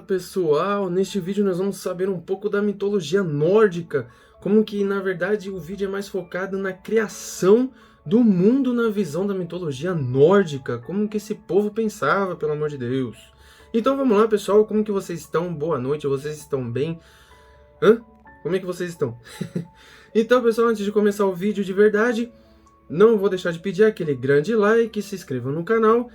pessoal, neste vídeo nós vamos saber um pouco da mitologia nórdica, como que na verdade o vídeo é mais focado na criação do mundo na visão da mitologia nórdica, como que esse povo pensava, pelo amor de Deus. Então vamos lá pessoal, como que vocês estão? Boa noite, vocês estão bem? Como é que vocês estão? Então pessoal, antes de começar o vídeo de verdade, não vou deixar de pedir aquele grande like, se inscrevam no canal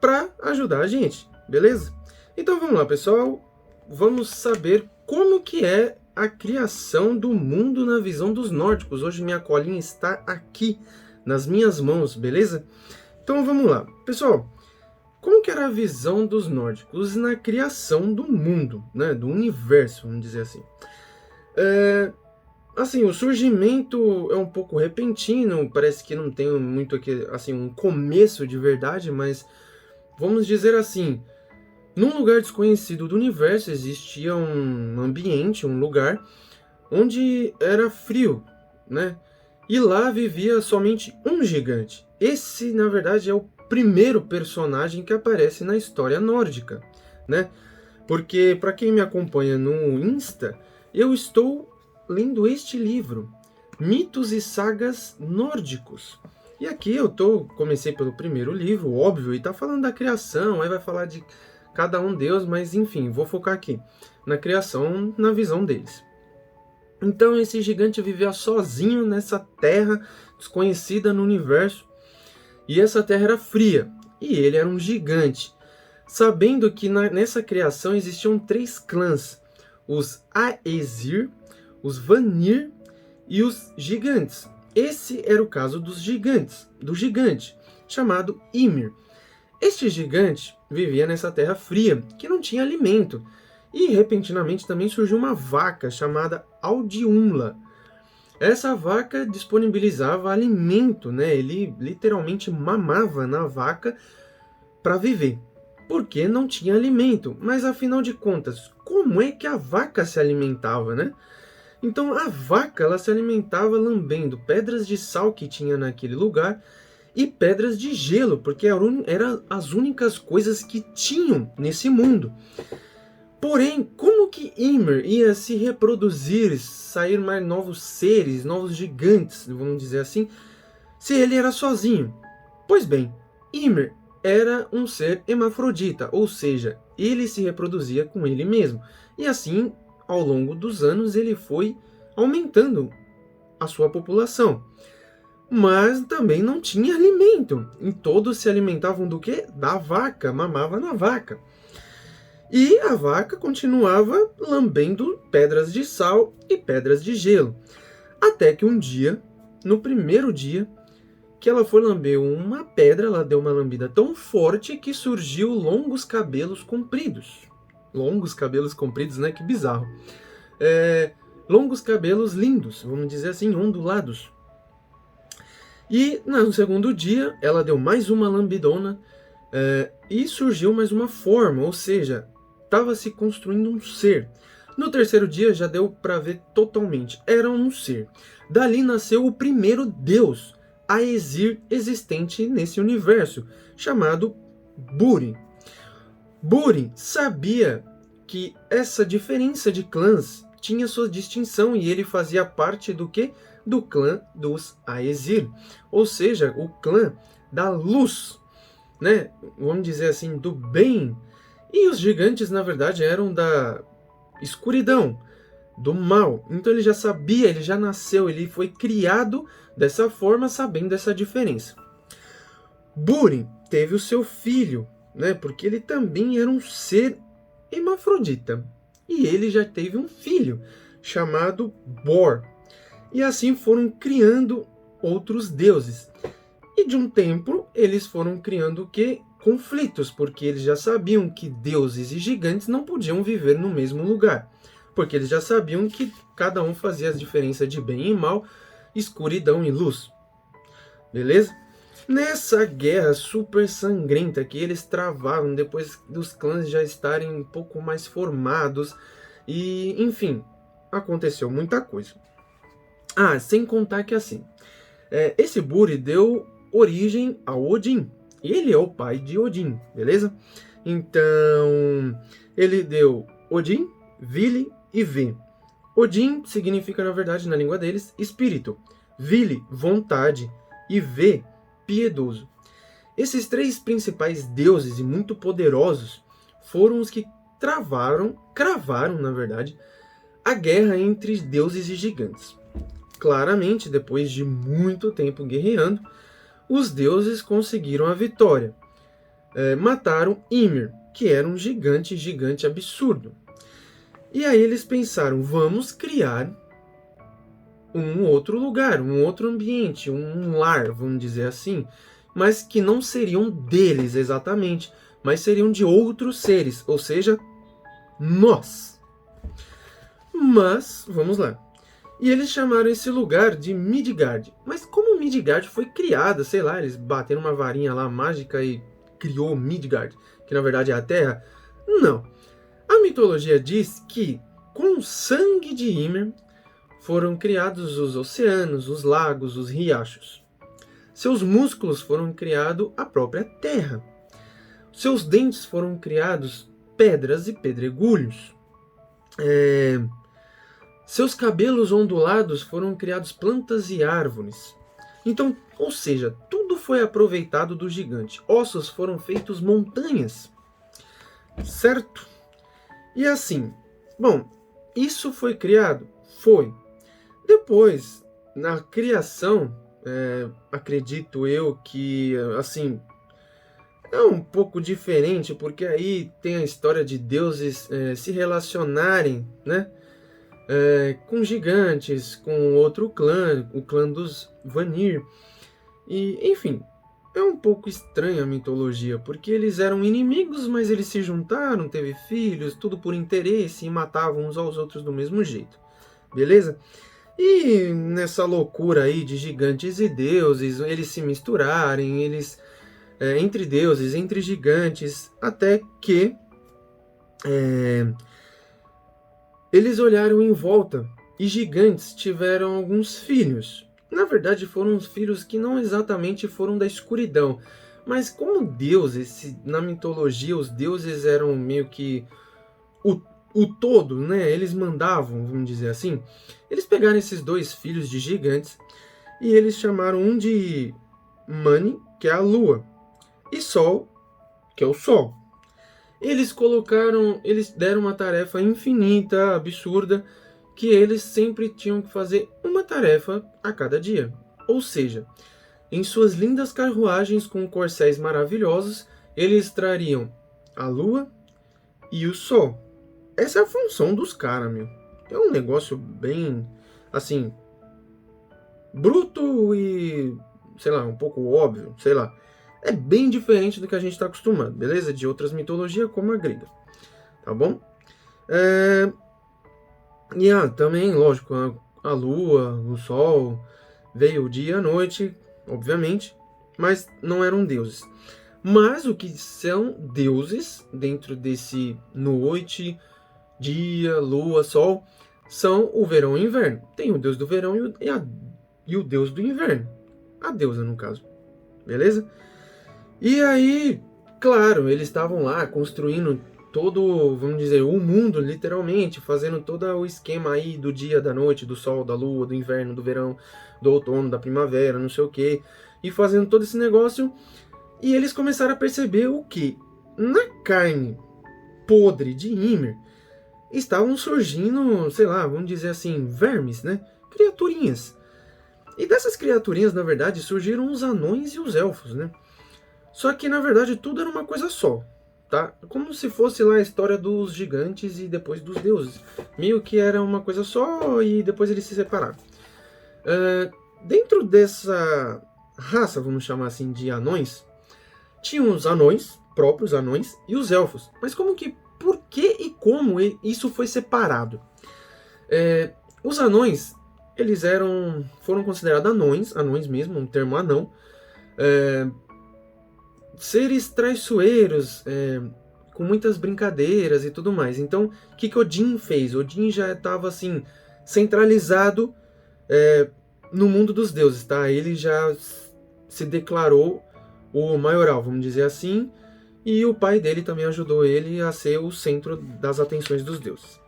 para ajudar a gente, beleza? Então vamos lá pessoal, vamos saber como que é a criação do mundo na visão dos nórdicos. Hoje minha colinha está aqui nas minhas mãos, beleza? Então vamos lá, pessoal, como que era a visão dos nórdicos na criação do mundo, né, do universo, vamos dizer assim? Assim, o surgimento é um pouco repentino, parece que não tem muito aqui, assim, um começo de verdade, mas vamos dizer assim, num lugar desconhecido do universo existia um ambiente, um lugar onde era frio, né? E lá vivia somente um gigante. Esse, na verdade, é o primeiro personagem que aparece na história nórdica, né? Porque, para quem me acompanha no Insta, eu estou lendo este livro, Mitos e Sagas Nórdicos. E aqui comecei pelo primeiro livro, óbvio, e tá falando da criação, aí vai falar de cada um deus, mas enfim, vou focar aqui na criação, na visão deles. Então esse gigante vivia sozinho nessa terra desconhecida no universo, e essa terra era fria, e ele era um gigante. Sabendo que nessa criação existiam 3 clãs, os Aesir, os Vanir e os gigantes. Esse era o caso dos gigantes, do gigante, chamado Ymir. Este gigante vivia nessa terra fria, que não tinha alimento, e repentinamente também surgiu uma vaca chamada Audiumla. Essa vaca disponibilizava alimento, né? Ele literalmente mamava na vaca para viver, porque não tinha alimento. Mas afinal de contas, como é que a vaca se alimentava, né? Então a vaca ela se alimentava lambendo pedras de sal que tinha naquele lugar e pedras de gelo, porque eram as únicas coisas que tinham nesse mundo. Porém, como que Ymir ia se reproduzir, sair mais novos seres, novos gigantes, vamos dizer assim, se ele era sozinho? Pois bem, Ymir era um ser hermafrodita, ou seja, ele se reproduzia com ele mesmo. E assim, ao longo dos anos, ele foi aumentando a sua população. Mas também não tinha alimento. E todos se alimentavam do quê? Da vaca, mamava na vaca. E a vaca continuava lambendo pedras de sal e pedras de gelo. Até que um dia, no primeiro dia, que ela foi lamber uma pedra, ela deu uma lambida tão forte que surgiu longos cabelos compridos. Longos cabelos compridos, né? Que bizarro. Longos cabelos lindos, vamos dizer assim, ondulados. E no segundo dia, ela deu mais uma lambidona e surgiu mais uma forma, ou seja, estava se construindo um ser. No terceiro dia já deu para ver totalmente, era um ser. Dali nasceu o primeiro deus, Aesir, existente nesse universo, chamado Búri. Búri sabia que essa diferença de clãs tinha sua distinção e ele fazia parte do quê? Do clã dos Aesir, ou seja, o clã da luz, né? Vamos dizer assim, do bem. E os gigantes, na verdade, eram da escuridão, do mal. Então ele já sabia, ele já nasceu, ele foi criado dessa forma, sabendo essa diferença. Búri teve o seu filho, né? Porque ele também era um ser hermafrodita. E ele já teve um filho, chamado Bor. E assim foram criando outros deuses. E de um tempo, eles foram criando o quê? Conflitos, porque eles já sabiam que deuses e gigantes não podiam viver no mesmo lugar. Porque eles já sabiam que cada um fazia a diferença de bem e mal, escuridão e luz. Beleza? Nessa guerra super sangrenta que eles travavam depois dos clãs já estarem um pouco mais formados, e enfim, aconteceu muita coisa. Sem contar que assim, esse Búri deu origem a Odin. Ele é o pai de Odin, beleza? Então, ele deu Odin, Vili e Ve. Odin significa, na verdade, na língua deles, espírito. Vili, vontade. E Ve, piedoso. Esses três principais deuses e muito poderosos foram os que cravaram, na verdade, a guerra entre deuses e gigantes. Claramente, depois de muito tempo guerreando, os deuses conseguiram a vitória. Mataram Ymir, que era um gigante absurdo. E aí eles pensaram, vamos criar um outro lugar, um outro ambiente, um lar, vamos dizer assim, mas que não seriam deles exatamente, mas seriam de outros seres, ou seja, nós. Mas, vamos lá. E eles chamaram esse lugar de Midgard. Mas como Midgard foi criada, sei lá, eles bateram uma varinha lá mágica e criou Midgard, que na verdade é a Terra? Não. A mitologia diz que com o sangue de Ymir foram criados os oceanos, os lagos, os riachos. Seus músculos foram criados a própria Terra. Seus dentes foram criados pedras e pedregulhos. Seus cabelos ondulados foram criados plantas e árvores. Então, ou seja, tudo foi aproveitado do gigante. Ossos foram feitos montanhas. Certo? E assim, bom, isso foi criado? Foi. Depois, na criação, acredito eu que, assim, é um pouco diferente, porque aí tem a história de deuses se relacionarem, né? Com gigantes, com outro clã, o clã dos Vanir. E, enfim, é um pouco estranha a mitologia, porque eles eram inimigos, mas eles se juntaram, teve filhos, tudo por interesse e matavam uns aos outros do mesmo jeito. Beleza? E nessa loucura aí de gigantes e deuses, eles se misturarem, entre deuses, entre gigantes, até que eles olharam em volta e gigantes tiveram alguns filhos. Na verdade, foram os filhos que não exatamente foram da escuridão, mas como deuses, na mitologia, os deuses eram meio que o todo, né? Eles mandavam, vamos dizer assim. Eles pegaram esses dois filhos de gigantes e eles chamaram um de Mani, que é a lua, e Sol, que é o sol. Eles deram uma tarefa infinita, absurda, que eles sempre tinham que fazer uma tarefa a cada dia. Ou seja, em suas lindas carruagens com corcéis maravilhosos, eles trariam a lua e o sol. Essa é a função dos caras, meu. É um negócio bem, assim, bruto e, sei lá, um pouco óbvio, sei lá. É bem diferente do que a gente está acostumado, beleza? De outras mitologias, como a grega, tá bom? E também, lógico, a lua, o sol, veio o dia e a noite, obviamente, mas não eram deuses. Mas o que são deuses dentro desse noite, dia, lua, sol, são o verão e o inverno. Tem o deus do verão e o deus do inverno. A deusa, no caso. Beleza? E aí, claro, eles estavam lá construindo todo, vamos dizer, o mundo, literalmente, fazendo todo o esquema aí do dia, da noite, do sol, da lua, do inverno, do verão, do outono, da primavera, não sei o quê. E fazendo todo esse negócio. E eles começaram a perceber o que? Na carne podre de Ymir, estavam surgindo, sei lá, vamos dizer assim, vermes, né? Criaturinhas. E dessas criaturinhas, na verdade, surgiram os anões e os elfos, né? Só que, na verdade, tudo era uma coisa só, tá? Como se fosse lá a história dos gigantes e depois dos deuses. Meio que era uma coisa só e depois eles se separaram. Dentro dessa raça, vamos chamar assim, de anões, tinham os anões, próprios anões, e os elfos. Mas por que e como isso foi separado? Os anões, eles foram considerados anões mesmo, um termo anão, seres traiçoeiros, com muitas brincadeiras e tudo mais. Então, o que Odin fez? Odin já estava assim, centralizado no mundo dos deuses, tá? Ele já se declarou o maioral, vamos dizer assim, e o pai dele também ajudou ele a ser o centro das atenções dos deuses.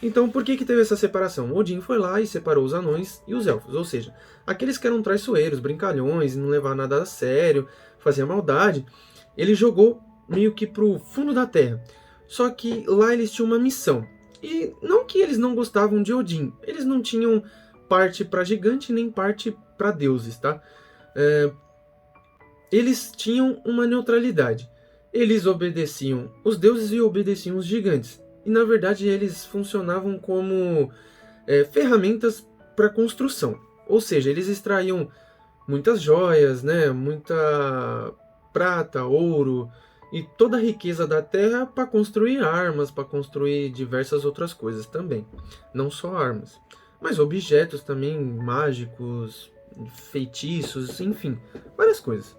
Então, por que teve essa separação? Odin foi lá e separou os anões e os elfos, ou seja, aqueles que eram traiçoeiros, brincalhões, não levavam nada a sério, faziam maldade, ele jogou meio que pro fundo da terra. Só que lá eles tinham uma missão. E não que eles não gostavam de Odin, eles não tinham parte para gigante nem parte para deuses, tá? Eles tinham uma neutralidade. Eles obedeciam os deuses e obedeciam os gigantes. E na verdade eles funcionavam como ferramentas para construção. Ou seja, eles extraíam muitas joias, né, muita prata, ouro e toda a riqueza da terra para construir armas, para construir diversas outras coisas também. Não só armas, mas objetos também mágicos, feitiços, enfim, várias coisas.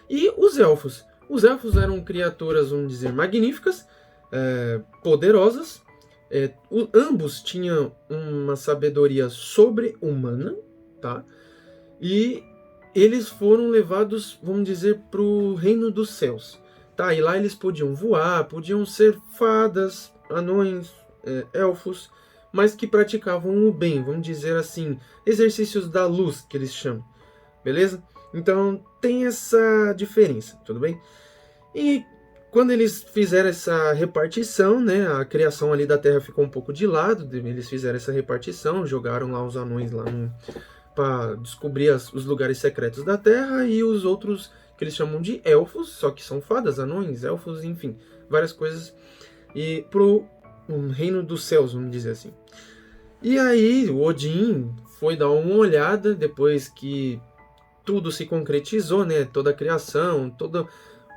E os elfos? Os elfos eram criaturas, vamos dizer, magníficas, poderosas. Ambos tinham uma sabedoria sobre-humana, tá? E eles foram levados, vamos dizer, para o reino dos céus, tá? E lá eles podiam voar, podiam ser fadas, anões, elfos, mas que praticavam o bem, vamos dizer assim, exercícios da luz, que eles chamam, beleza? Então tem essa diferença, tudo bem? E quando eles fizeram essa repartição, né, a criação ali da Terra ficou um pouco de lado, eles fizeram essa repartição, jogaram lá os anões lá para descobrir os lugares secretos da Terra, e os outros que eles chamam de elfos, só que são fadas, anões, elfos, enfim, várias coisas, e pro reino dos céus, vamos dizer assim. E aí o Odin foi dar uma olhada depois que tudo se concretizou, né, toda a criação, toda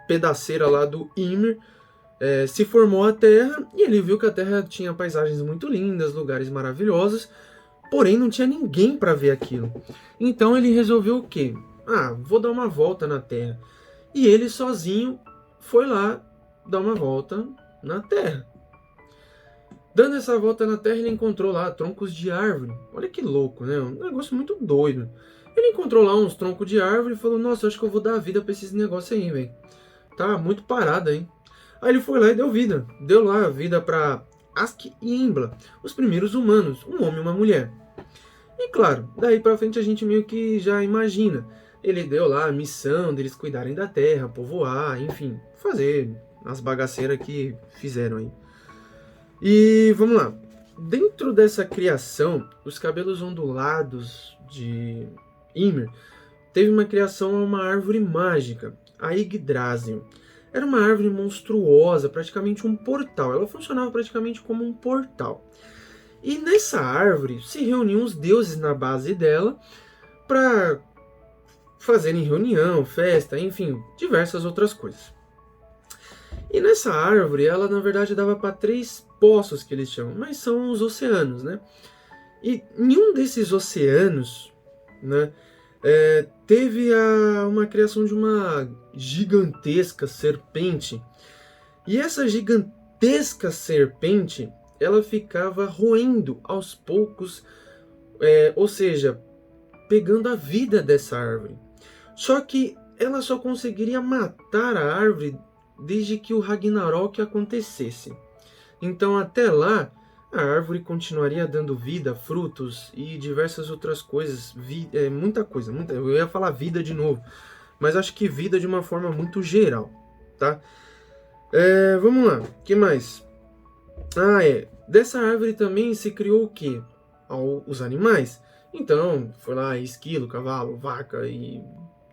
pedaceira lá do Ymir, se formou a Terra, e ele viu que a Terra tinha paisagens muito lindas, lugares maravilhosos, porém não tinha ninguém para ver aquilo. Então ele resolveu o quê? Vou dar uma volta na Terra. E ele sozinho foi lá dar uma volta na Terra. Dando essa volta na Terra, ele encontrou lá troncos de árvore. Olha que louco, né? Um negócio muito doido. Ele encontrou lá uns troncos de árvore e falou: nossa, acho que eu vou dar vida pra esses negócios aí, velho. Tá muito parado, hein? Aí ele foi lá e deu vida. Deu lá vida pra Ask e Embla, os primeiros humanos, um homem e uma mulher. E claro, daí pra frente a gente meio que já imagina. Ele deu lá a missão deles cuidarem da terra, povoar, enfim, fazer as bagaceiras que fizeram aí. E vamos lá. Dentro dessa criação, os cabelos ondulados de Ymir teve uma criação a uma árvore mágica, a Yggdrasil. Era uma árvore monstruosa, praticamente um portal. Ela funcionava praticamente como um portal. E nessa árvore se reuniam os deuses na base dela para fazerem reunião, festa, enfim, diversas outras coisas. E nessa árvore, ela na verdade dava para 3 poços que eles chamam, mas são os oceanos, né? E nenhum desses oceanos, né, teve uma criação de uma gigantesca serpente. E essa gigantesca serpente, ela ficava roendo aos poucos, ou seja, pegando a vida dessa árvore. Só que ela só conseguiria matar a árvore desde que o Ragnarok acontecesse. Então até lá, a árvore continuaria dando vida, frutos e diversas outras coisas, muita coisa, eu ia falar vida de novo, mas acho que vida de uma forma muito geral, tá? Vamos lá, o que mais? Dessa árvore também se criou o quê? Os animais. Então, foi lá esquilo, cavalo, vaca e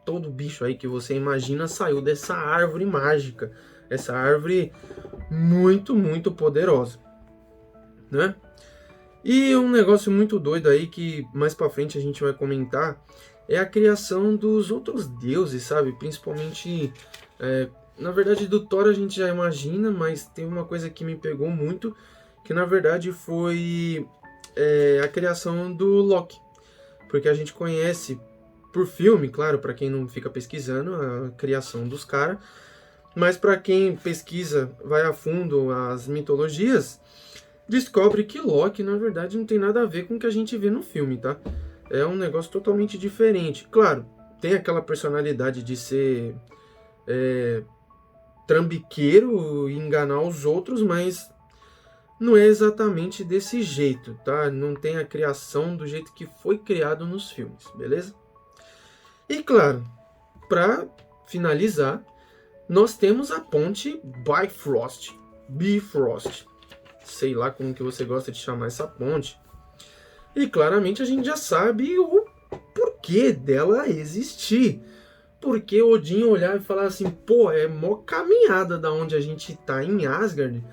todo bicho aí que você imagina saiu dessa árvore mágica, essa árvore muito, muito poderosa, né? E um negócio muito doido aí que mais pra frente a gente vai comentar é a criação dos outros deuses, sabe? Principalmente, na verdade do Thor a gente já imagina, mas tem uma coisa que me pegou muito, que na verdade foi a criação do Loki. Porque a gente conhece por filme, claro, para quem não fica pesquisando a criação dos caras, mas para quem pesquisa, vai a fundo as mitologias, descobre que Loki, na verdade, não tem nada a ver com o que a gente vê no filme, tá? É um negócio totalmente diferente. Claro, tem aquela personalidade de ser trambiqueiro e enganar os outros, mas não é exatamente desse jeito, tá? Não tem a criação do jeito que foi criado nos filmes, beleza? E claro, para finalizar, nós temos a ponte Bifrost, sei lá como que você gosta de chamar essa ponte. E claramente a gente já sabe o porquê dela existir. Porque Odin olhar e falar assim, pô, é mó caminhada da onde a gente tá em Asgard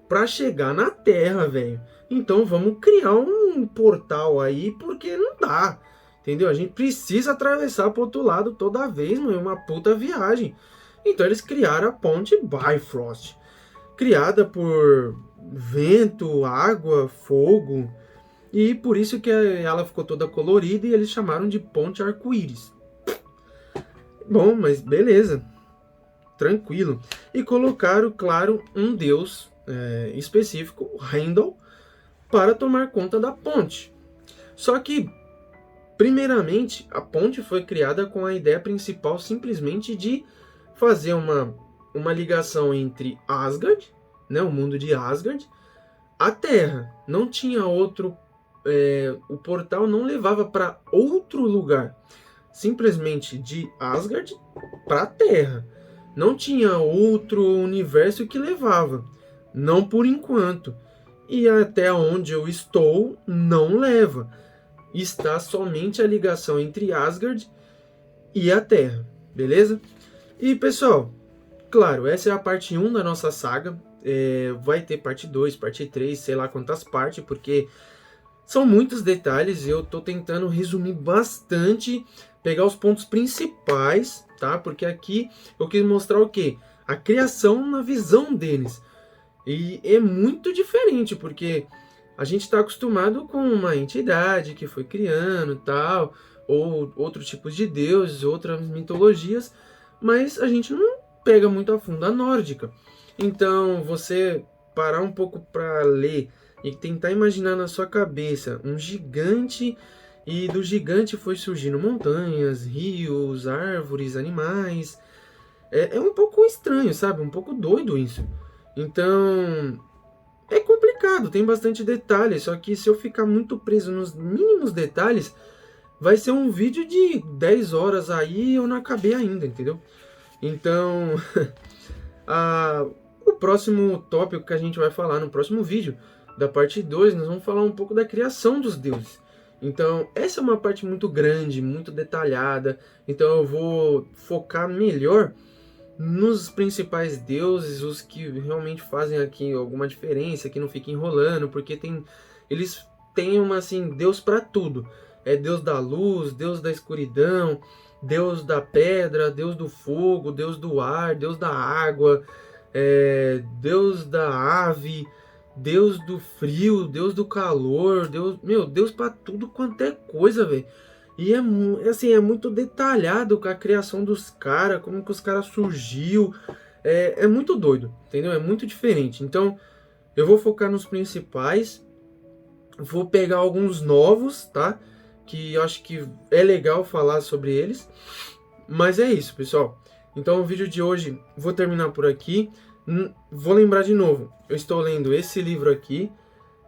pra chegar na Terra, velho. Então vamos criar um portal aí, porque não dá. Entendeu? A gente precisa atravessar pro outro lado toda vez, mano. É uma puta viagem. Então eles criaram a ponte Bifrost. Criada por vento, água, fogo. E por isso que ela ficou toda colorida e eles chamaram de ponte arco-íris. Bom, mas beleza. Tranquilo. E colocaram, claro, um deus específico, Heimdall, para tomar conta da ponte. Só que, primeiramente, a ponte foi criada com a ideia principal simplesmente de fazer uma ligação entre Asgard, né, o mundo de Asgard, a Terra. Não tinha outro... o portal não levava para outro lugar. Simplesmente de Asgard para a Terra. Não tinha outro universo que levava. Não por enquanto. E até onde eu estou, não leva. Está somente a ligação entre Asgard e a Terra. Beleza? E pessoal, claro, essa é a parte 1 da nossa saga. Vai ter parte 2, parte 3, sei lá quantas partes, porque são muitos detalhes e eu tô tentando resumir bastante, pegar os pontos principais, tá? Porque aqui eu quis mostrar o quê? A criação na visão deles. E é muito diferente, porque a gente está acostumado com uma entidade que foi criando tal, ou outros tipos de deuses, outras mitologias, mas a gente não pega muito a fundo a nórdica. Então, você parar um pouco para ler e tentar imaginar na sua cabeça um gigante, e do gigante foi surgindo montanhas, rios, árvores, animais. É um pouco estranho, sabe? Um pouco doido isso. Então, é complicado, tem bastante detalhe, só que se eu ficar muito preso nos mínimos detalhes, vai ser um vídeo de 10 horas aí e eu não acabei ainda, entendeu? Então, o próximo tópico que a gente vai falar no próximo vídeo, da parte 2, nós vamos falar um pouco da criação dos deuses. Então, essa é uma parte muito grande, muito detalhada, então eu vou focar melhor nos principais deuses, os que realmente fazem aqui alguma diferença, que não fica enrolando, porque eles têm Deus para tudo. É Deus da luz, Deus da escuridão, Deus da pedra, Deus do fogo, Deus do ar, Deus da água, Deus da ave, Deus do frio, Deus do calor, Deus para tudo quanto é coisa, velho. E é muito detalhado com a criação dos caras, como que os caras surgiu. É muito doido, entendeu? É muito diferente. Então, eu vou focar nos principais. Vou pegar alguns novos, tá? Que eu acho que é legal falar sobre eles. Mas é isso, pessoal. Então, o vídeo de hoje, vou terminar por aqui. Vou lembrar de novo. Eu estou lendo esse livro aqui,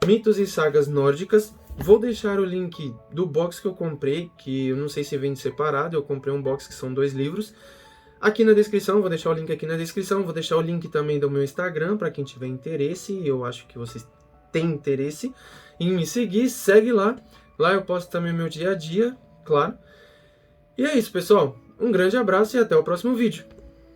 Mitos e Sagas Nórdicas. Vou deixar o link do box que eu comprei, que eu não sei se vende separado, eu comprei um box que são 2 livros. Aqui na descrição, vou deixar o link aqui na descrição, vou deixar o link também do meu Instagram, para quem tiver interesse, eu acho que vocês têm interesse em me seguir, segue lá. Lá eu posto também meu dia a dia, claro. E é isso, pessoal. Um grande abraço e até o próximo vídeo.